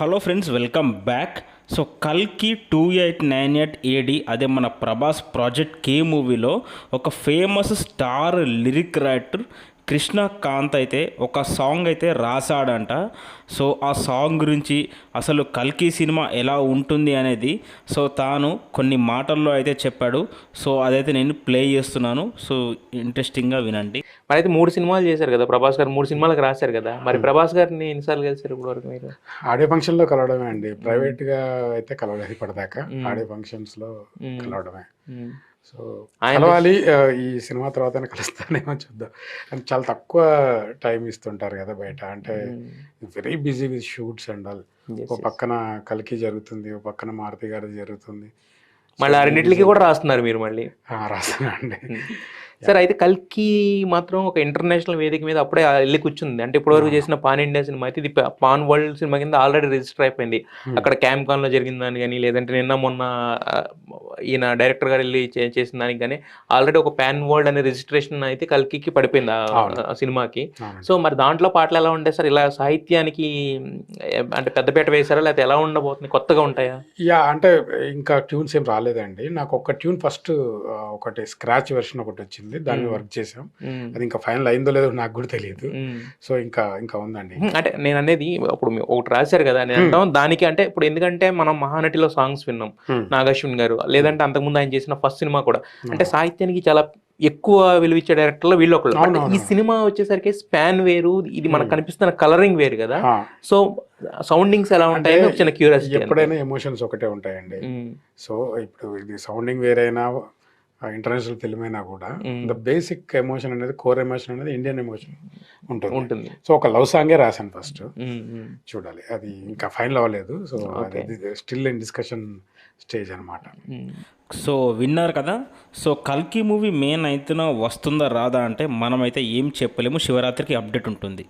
Hello friends, welcome back. So కల్కి 2898 AD, అదే మన ప్రభాస్ ప్రాజెక్ట్ కే మూవీలో ఒక famous star lyric writer Krishnakanth అయితే ఒక సాంగ్ అయితే రాశాడంట. సో ఆ సాంగ్ గురించి, అసలు కల్కి సినిమా ఎలా ఉంటుంది అనేది సో తాను కొన్ని మాటల్లో అయితే చెప్పాడు. సో అదైతే నేను ప్లే చేస్తున్నాను. సో ఇంట్రెస్టింగ్గా వినండి. మరి అయితే 3 సినిమాలు చేశారు కదా ప్రభాస్ గారు, 3 సినిమాలకు రాశారు కదా. మరి ప్రభాస్ గారిని ఎన్నిసార్లు కలిసారు ఇప్పుడు వరకు మీరు? ఆడియో ఫంక్షన్ లో కలవడమే అండి. ప్రైవేట్ గా అయితే కలవలేదు ఇప్పటిదాకా. ఆడియో ఫంక్షన్స్ లో కలవడమే. సో కలవాలి. ఈ సినిమా తర్వాత కలుస్తానేమో చూద్దాం. అని చాలా తక్కువ టైం ఇస్తుంటారు కదా బయట. అంటే very busy with shoots and all. ఒక పక్కన కల్కి జరుగుతుంది, ఒక పక్కన మారుతి గారి జరుగుతుంది. మళ్ళీ ఆ రెండింటికి కూడా రాస్తున్నారు మీరు మళ్ళీ? రాస్తున్నా అండి. సరే, అయితే కల్కి మాత్రం ఒక ఇంటర్నేషనల్ వేదిక మీద అప్పుడే వెళ్ళి కూర్చుంది. అంటే ఇప్పటివరకు చేసిన పాన్ ఇండియా సినిమా అయితే ఇది పాన్ వరల్డ్ సినిమా కింద ఆల్రెడీ రిజిస్టర్ అయిపోయింది. అక్కడ క్యాంప్కాన్లో జరిగిన దాని కానీ, లేదంటే నిన్న మొన్న ఈయన డైరెక్టర్ గారు వెళ్ళి చేసిన దానికి కానీ ఆల్రెడీ ఒక పాన్ వరల్డ్ అనే రిజిస్ట్రేషన్ అయితే కల్కి పడిపోయింది ఆ సినిమాకి. సో మరి దాంట్లో పాటలు ఎలా ఉంటాయి సార్? ఇలా సాహిత్యానికి అంటే పెద్దపీట వేశారా, లేకపోతే ఎలా ఉండబోతుంది? కొత్తగా ఉంటాయా? అంటే ఇంకా ట్యూన్స్ ఏం రాలేదండి. నాకు ఒక ట్యూన్ ఫస్ట్ ఒకటి స్క్రాచ్ వెర్షన్ ఒకటి వచ్చింది, దాన్ని వర్క్ చేసాం. అది ఇంకా ఫైనల్ అయిందో లేదో నాకు కూడా తెలియదు. సో ఇంకా ఉందండి. అంటే నేను అనేది ఇప్పుడు ఒకటి రాశారు కదా నేను అంటాం దానికి. అంటే ఇప్పుడు ఎందుకంటే మనం మహానటిలో సాంగ్స్ విన్నాం, నాగార్జున గారు, లేదంటే అంతకుముందు ఆయన చేసిన ఫస్ట్ సినిమా కూడా. అంటే సాహిత్యానికి చాలా ఎక్కువ విలువిచ్చే డైరెక్టర్లో వీళ్ళు ఒకళ్ళు. ఈ సినిమా వచ్చేసరికి స్పాన్ వేరు, ఇది మనకు కనిపిస్తున్న కలరింగ్ వేరు కదా. సో సౌండింగ్స్ ఎలా ఉంటాయని చిన్న క్యూరియాసిటీ. ఎప్పుడైనా ఎమోషన్స్ ఒకటే ఉంటాయండి. సో ఇప్పుడు ఇది సౌండింగ్ వేరైనా ఇంటర్నేషనల్ ఫిల్మ్ అయినా కూడా ద బేసిక్ ఎమోషన్ అనేది, కోర్ ఎమోషన్ అనేది ఇండియన్ ఎమోషన్ ఉంటుంది. సో ఒక లవ్ సాంగే రాశాను ఫస్ట్. చూడాలి, అది ఇంకా ఫైనల్ అవ్వలేదు. సో అది స్టిల్ ఇన్ డిస్కషన్ స్టేజ్ అనమాట. సో విన్నారు కదా. సో కల్కి మూవీ మే 9న వస్తుందా రాదా అంటే మనమైతే ఏం చెప్పలేము. శివరాత్రికి అప్డేట్ ఉంటుంది.